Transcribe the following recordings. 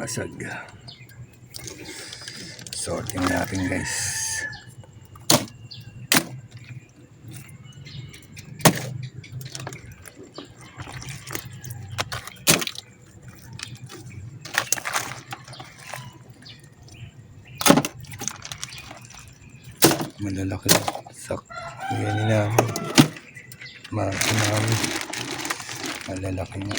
basag. Sorting natin guys. Malalaki sak. Yan namin. Maki namin. Malalaki nga.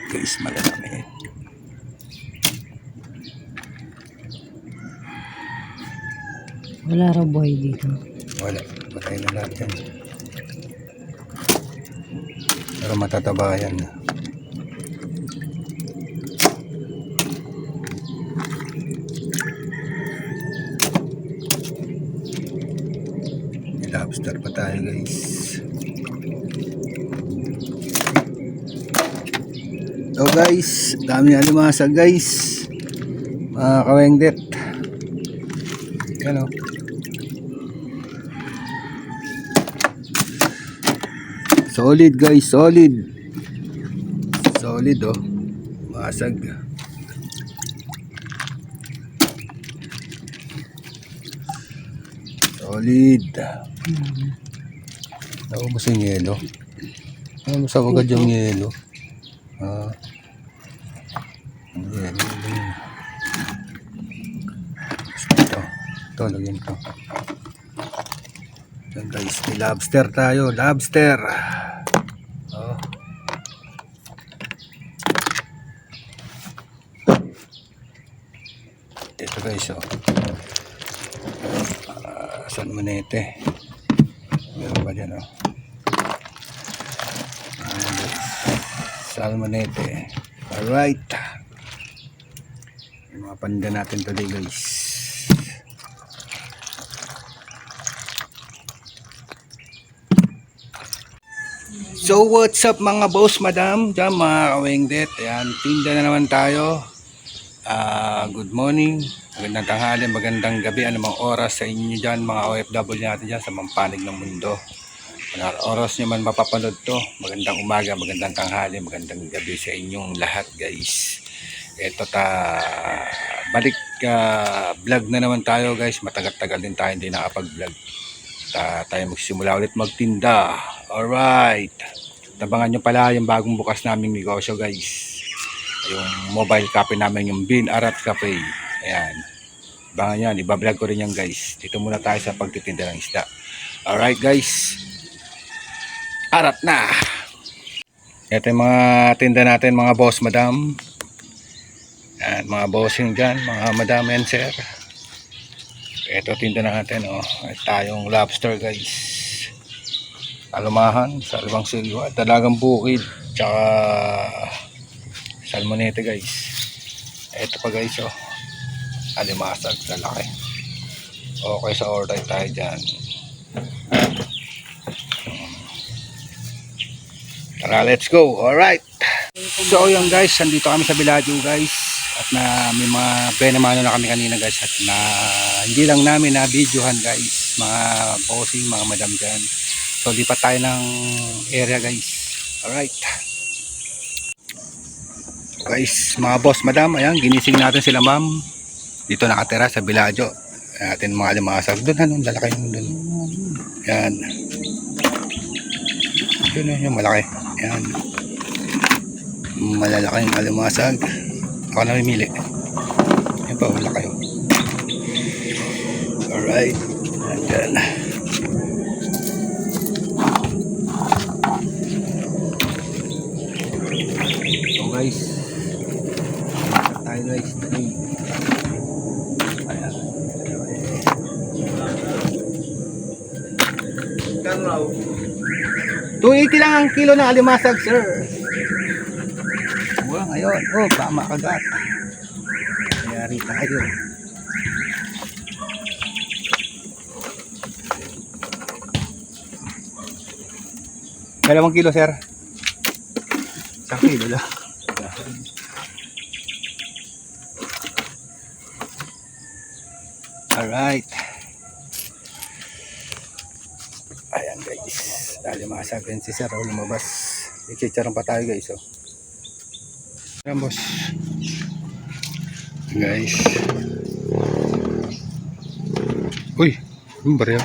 Guys, malalaki. Wala raw buhay dito. Wala. Patay na lahat yan. Pero matataba yan. May lobster pa tayo guys. So guys, dami na lumasag guys. Mga kawengdet. Yan o. Solid guys, solid. Solid oh. Masag. Solid. Naubos yung yelo. Naubos ako agad yung yelo. Ito, lagyan ito. Yan guys, may lobster tayo. Lobster. Ito guys, salmonete. Meron ba dyan, salmonete. Alright. Yung mga panda natin today guys. So what's up mga boss, madam, dyan mga kawengdet. Ayan, tinda na naman tayo. Good morning, magandang tanghali, magandang gabi, anumang oras sa inyo dyan mga OFW natin dyan sa mampanig ng mundo. Anong oras nyo man mapapanood to, magandang umaga, magandang tanghali, magandang gabi sa inyong lahat guys. Ito balik vlog na naman tayo guys, matagal-tagal din tayo hindi nakapag-vlog. Tayo magsimula ulit magtinda. Alright, tabangan nyo pala yung bagong bukas naming negosyo guys, yung mobile cafe namin, yung Bin Arat Cafe. Ayan, abangan yan, ibablog ko rin yan guys. Dito muna tayo sa pagtitinda ng isda. Alright guys, arat na. Ito yung mga tinda natin mga boss, madam. Ayan, mga bossing dyan, mga madam and sir. Ito tinda natin, tayong lobster guys, alumahan, salbang silwa, dalagang bukid, tsaka salmonete guys. Ito pa guys, alimasag, lalaki. Okay, sa order tayo dyan. Tara, let's go. Alright, so yun guys, nandito kami sa Villaggio guys, at may mga benamano na kami kanina guys, at hindi lang namin na videohan guys, mga bossing, mga madam dyan. So lipat tayo ng area guys. Alright guys, mga boss, madam, ayan, ginising natin sila ma'am. Dito nakatira sa Villaggio. Atin mga limasag. Doon, lalaki yung doon. Ayan. Doon yung malaki. Ayan. Malalaki yung alimasag. Ako na mimili. Ayan pa, malaki yun. Alright. Ayan. So guys, tayo guys today. Ayan. 280 lang ang kilo ng alimasag, sir. Mura ngayon. Oh, tama kagat. Mayari tayo. Dalawang kilo, sir. Isang kilo lang. Alright. Ayan guys. Dali masagan si Sir. Lumabas. I-chicharon pa tayo guys. Oh. Ayan boss. Guys. Uy. Yung barya.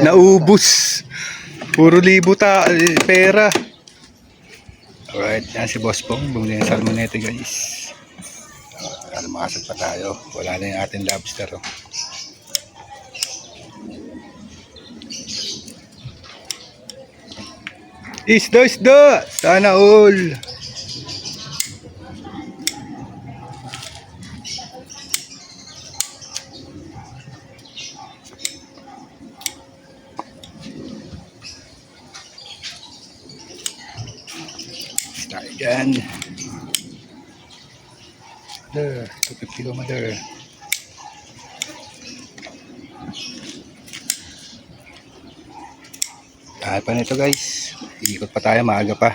Naubos. Puro libo pera. Alright. Yan si Boss Pong. Bumili ng salmonete guys. Lumakasag pa tayo. Wala na yung ating lobster. Oh. Isda! Sana all! Isda yan. Mother, 250 kilo mother. Dahil pa nito guys. Iikot pa tayo, maaga pa.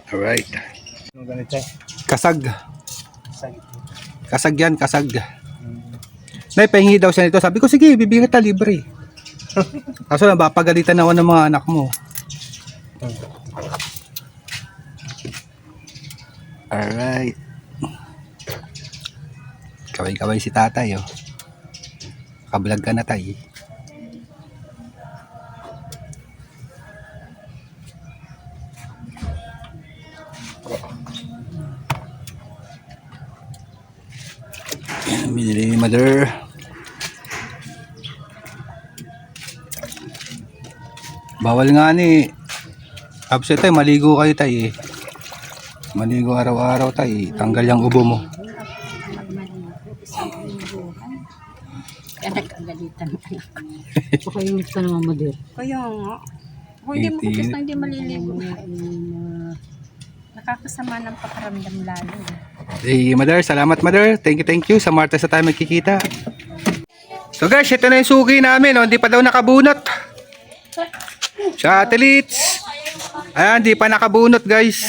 Alright. Kasag. Kasag yan, kasag. Nay, pahingi daw siya nito. Sabi ko, sige, bibigyan kita libre. Kaso napapagalitan ako ng mga anak mo. Alright. Kaway-kaway si tatay, oh. Kablog ka na tayo. Binili ni mother. Bawal nga ni. Upset tayo, maligo kayo tayo. Maligo araw-araw tayo. Tanggal yung ubo mo. Kaya nagkagalitan ng anak ko. Baka yung gusto naman mo din. Kaya nga. Kung hindi mo kupis na hindi maliligo. Nakakasama ng pakaramdam lalo. Hey, mother, salamat mother. Thank you sa Martes sa tayo magkikita. So guys, ito na yung suki namin. Oh. Hindi pa daw nakabunot. Sa athletes. Ayan, hindi pa nakabunot guys.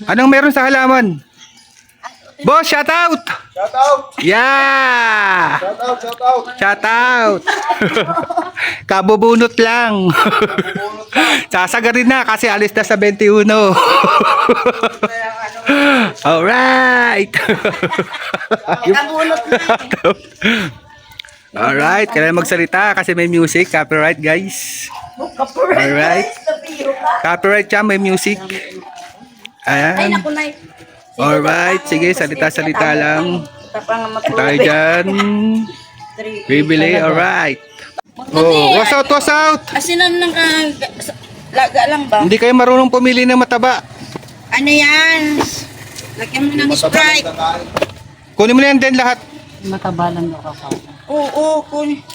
Anong meron sa halaman? Boss, shout out! Shout out! Yeah! Shout out! Kabubunot lang. Sasagarin na kasi alis na sa 21. Alright! Nakabunot na. Alright, kailangan magsalita kasi may music. Copyright guys. Alright. Copyright siya, may music. Ay, Ayan. naku na. Alright, sige, salita-salita lang. Tayo dyan. Bibili, alright. Oh, what's out? Asinan ng laga lang ba? Hindi kayo marunong pumili ng mataba. Ano yan? Lagyan mo ng Sprite. Kunin mo na yan din lahat. Mataba lang daw ako. Oo,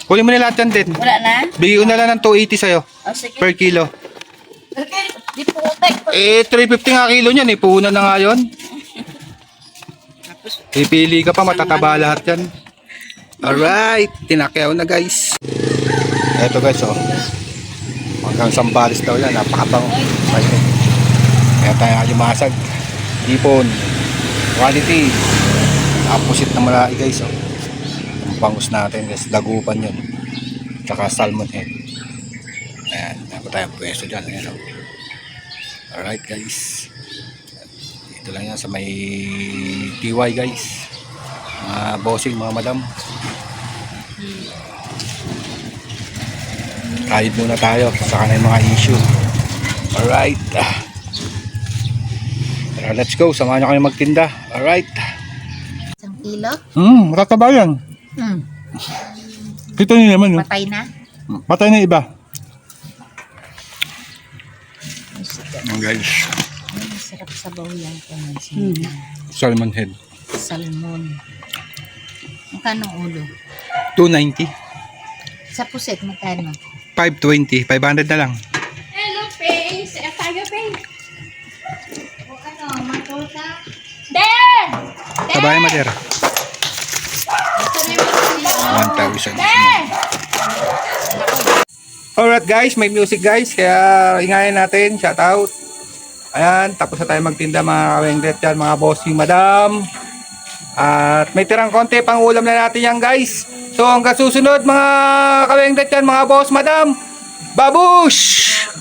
Kunin mo na lahat yan din. wala na? Bigay ko na lang ng 280 sa'yo. O, sige. Per kilo. Di po utay. 350 nga kilo niyan, puhunan na nga yun. Pipili ka pa, matataba lahat yan. Alright, tinakyaw na guys. Eto guys, oh. Hanggang Sambales daw yan, napakabango. Kaya tayo alimasag. Ipon. Quality. Opposite na malaki guys, oh. Ang bangus natin guys, dagupan yun. Tsaka salmon head. Ayan, ako tayo pwesto dyan. Ayan, oh. Alright guys. Ito lang yan sa may TY guys. Mga bossing, mga madam. Kahit muna tayo sa kanang mga issue. Alright. Let's go. Samahan nyo kayo magtinda. Alright. 1 kilo? Matataba yan. Kita nyo naman. Patay na? Patay na iba. Guys. Masarap sa baw yan. Salmon head. Salmon. Magkano ulo? 290. Sa puset, magkano? 520. 500 na lang. Hello, Pace. Tayo, Pace. O ano, matuta? Den! Tabayan madera. Ito na yung 1,000. Alright guys, may music guys. Kaya ingayan natin. Shout out. Ayan, tapos na tayo magtinda mga kawenglet yan, mga bossing madam. At may tirang konti pang ulam na natin yan guys. So hanggang susunod mga kawengdet yan mga boss madam. Babush!